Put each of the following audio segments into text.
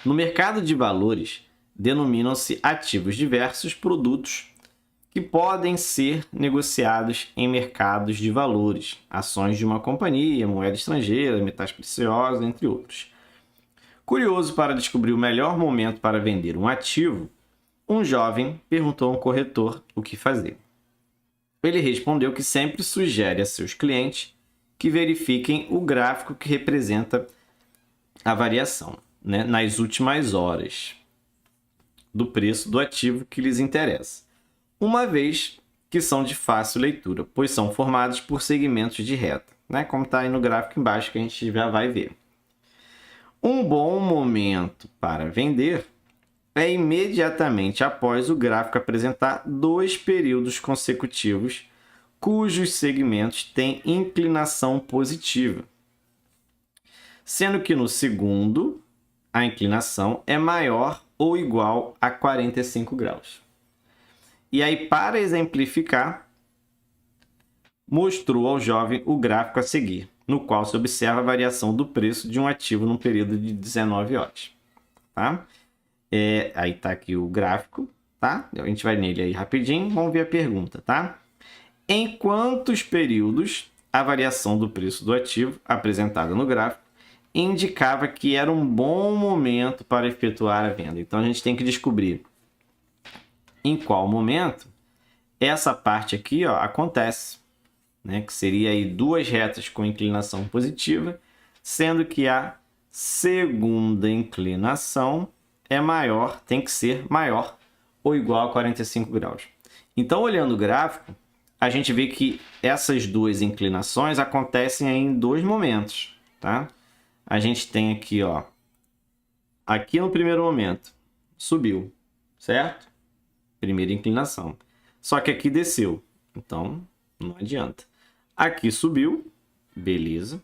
No mercado de valores, denominam-se ativos diversos produtos que podem ser negociados em mercados de valores, ações de uma companhia, moeda estrangeira, metais preciosos, entre outros. Curioso para descobrir o melhor momento para vender um ativo, um jovem perguntou a um corretor o que fazer. Ele respondeu que sempre sugere a seus clientes que verifiquem o gráfico que representa a variação, né, nas últimas horas do preço do ativo que lhes interessa, uma vez que são de fácil leitura, pois são formados por segmentos de reta, né, como está aí no gráfico embaixo que a gente já vai ver. Um bom momento para vender é imediatamente após o gráfico apresentar 2 períodos consecutivos cujos segmentos têm inclinação positiva, sendo que no segundo a inclinação é maior ou igual a 45 graus. E aí, para exemplificar, mostrou ao jovem o gráfico a seguir, no qual se observa a variação do preço de um ativo num período de 19 horas. Tá? Aí está aqui o gráfico, tá? A gente vai nele aí rapidinho, vamos ver a pergunta, tá? Em quantos períodos a variação do preço do ativo apresentada no gráfico indicava que era um bom momento para efetuar a venda? Então a gente tem que descobrir em qual momento essa parte aqui, ó, acontece, né? Que seria aí 2 retas com inclinação positiva, sendo que a segunda inclinação é maior, tem que ser maior ou igual a 45 graus. Então, olhando o gráfico, a gente vê que essas 2 inclinações acontecem em 2 momentos, tá? A gente tem aqui, ó, aqui no primeiro momento, subiu, certo? Primeira inclinação. Só que aqui desceu, então não adianta. Aqui subiu, beleza.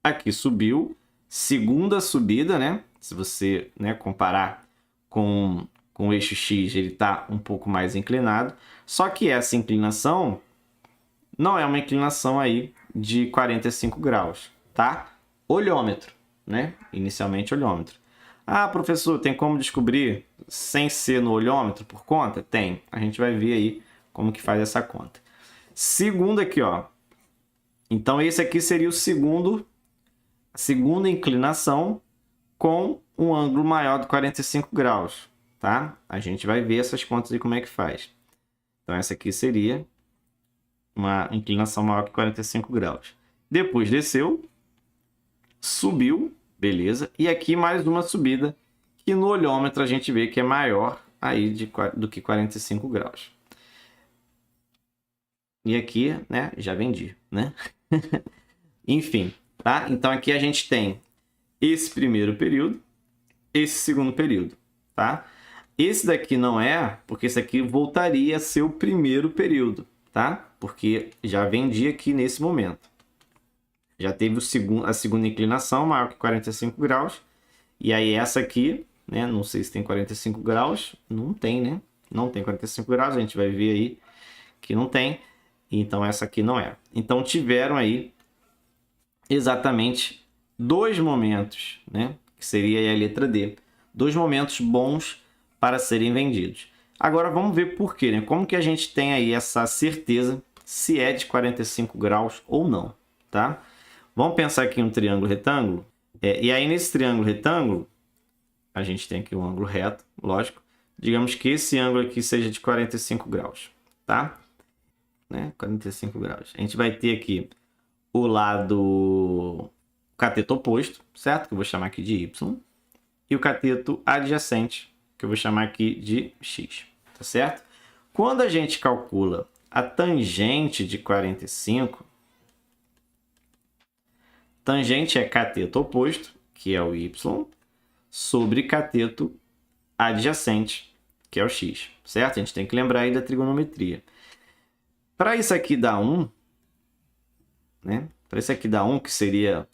Aqui subiu, segunda subida, né? Se você, né, comparar com o eixo X, ele está um pouco mais inclinado. Só que essa inclinação não é uma inclinação aí de 45 graus, tá? Olhômetro, né? Inicialmente olhômetro. Ah, professor, tem como descobrir sem ser no olhômetro por conta? Tem. A gente vai ver aí como que faz essa conta. Segundo aqui, ó. Então, esse aqui seria a segunda inclinação com um ângulo maior de 45 graus, tá? A gente vai ver essas contas e como é que faz. Então, essa aqui seria uma inclinação maior que 45 graus. Depois desceu, subiu, beleza. E aqui mais uma subida, que no olhômetro a gente vê que é maior aí do que 45 graus. E aqui, né, já vendi, né? Enfim, tá? Então aqui a gente tem esse primeiro período, esse segundo período, tá? Esse daqui não é, porque esse aqui voltaria a ser o primeiro período, tá? Porque já vendi aqui nesse momento. Já teve a segunda inclinação maior que 45 graus. E aí essa aqui, né? Não sei se tem 45 graus. Não tem, né? Não tem 45 graus. A gente vai ver aí que não tem. Então essa aqui não é. Então tiveram aí exatamente 2 momentos, né? Que seria aí a letra D. 2 momentos bons para serem vendidos. Agora vamos ver por quê, né? Como que a gente tem aí essa certeza se é de 45 graus ou não, tá? Vamos pensar aqui em um triângulo retângulo. E aí nesse triângulo retângulo, a gente tem aqui um ângulo reto, lógico. Digamos que esse ângulo aqui seja de 45 graus, tá? Né? 45 graus. A gente vai ter aqui o lado cateto oposto, certo? Que eu vou chamar aqui de Y. E o cateto adjacente, que eu vou chamar aqui de X, tá certo? Quando a gente calcula a tangente de 45, tangente é cateto oposto, que é o Y, sobre cateto adjacente, que é o X, certo? A gente tem que lembrar aí da trigonometria. Para isso aqui dar 1, né? Para isso aqui dar 1, que seria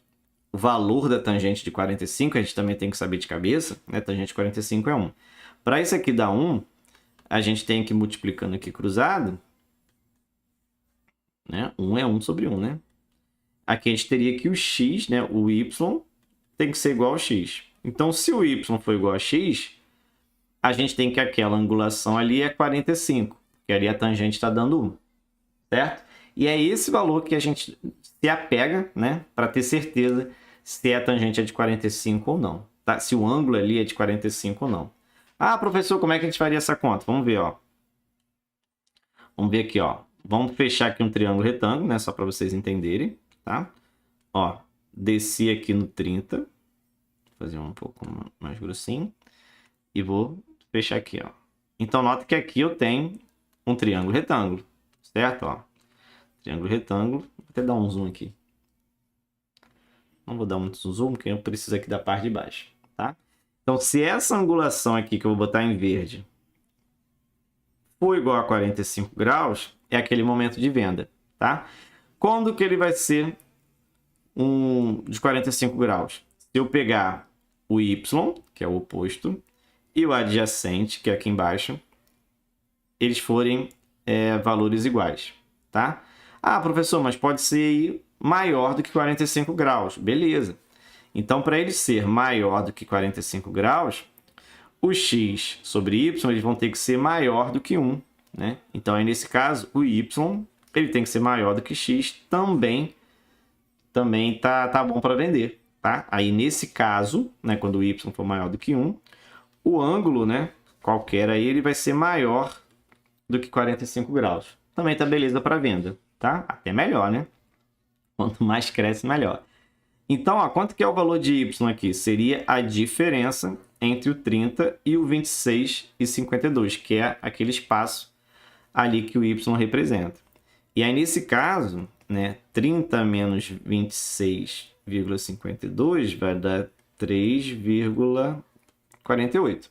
o valor da tangente de 45, a gente também tem que saber de cabeça, né? Tangente de 45 é 1. Para isso aqui dar 1, a gente tem que ir multiplicando aqui cruzado, né? 1 é 1 sobre 1, né? Aqui a gente teria que o x, né? O y, tem que ser igual ao x. Então, se o y for igual a x, a gente tem que aquela angulação ali é 45, porque ali a tangente está dando 1, certo? E é esse valor que a gente se apega, né, para ter certeza se a tangente é de 45 ou não, tá? Se o ângulo ali é de 45 ou não. Ah, professor, como é que a gente faria essa conta? Vamos ver, ó. Vamos ver aqui, ó. Vamos fechar aqui um triângulo retângulo, né, só para vocês entenderem, tá? Ó, desci aqui no 30, vou fazer um pouco mais grossinho e vou fechar aqui, ó. Então, nota que aqui eu tenho um triângulo retângulo, certo? Ó, triângulo retângulo. Vou até dar um zoom aqui. Não vou dar muito zoom, porque eu preciso aqui da parte de baixo, tá? Então, se essa angulação aqui, que eu vou botar em verde, for igual a 45 graus, é aquele momento de venda, tá? Quando que ele vai ser de 45 graus? Se eu pegar o y, que é o oposto, e o adjacente, que é aqui embaixo, eles forem valores iguais, tá? Ah, professor, mas pode ser maior do que 45 graus. Beleza. Então, para ele ser maior do que 45 graus, o x sobre y eles vão ter que ser maior do que 1, né? Então, aí, nesse caso, o y ele tem que ser maior do que x, também tá bom para vender, tá? Aí, nesse caso, né, quando o y for maior do que 1, o ângulo, né, qualquer aí, ele vai ser maior do que 45 graus. Também tá beleza para venda, tá? Até melhor, né? Quanto mais cresce, melhor. Então, ó, quanto que é o valor de y aqui? Seria a diferença entre o 30 e o 26,52, que é aquele espaço ali que o y representa. E aí, nesse caso, né, 30 menos 26,52 vai dar 3,48,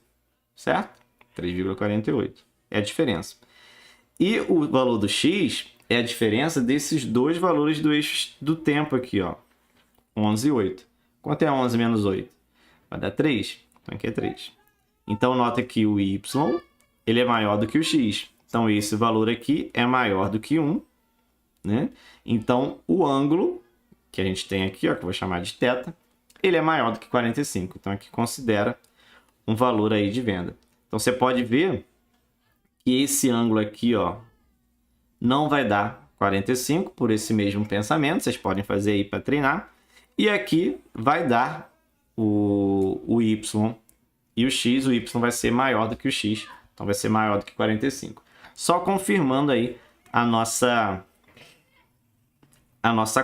certo? 3,48 é a diferença. E o valor do x é a diferença desses dois valores do eixo do tempo aqui, ó. 11 e 8. Quanto é 11 menos 8? Vai dar 3. Então, aqui é 3. Então, nota que o y ele é maior do que o x. Então, esse valor aqui é maior do que 1. Né? Então, o ângulo que a gente tem aqui, ó, que eu vou chamar de θ, ele é maior do que 45. Então, aqui considera um valor aí de venda. Então, você pode ver que esse ângulo aqui, ó, não vai dar 45 por esse mesmo pensamento. Vocês podem fazer aí para treinar. E aqui vai dar o y e o x. O y vai ser maior do que o x. Então, vai ser maior do que 45. Só confirmando aí a nossa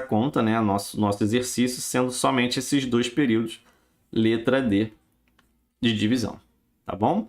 conta, né? Nosso exercício, sendo somente esses dois períodos, letra D de divisão. Tá bom?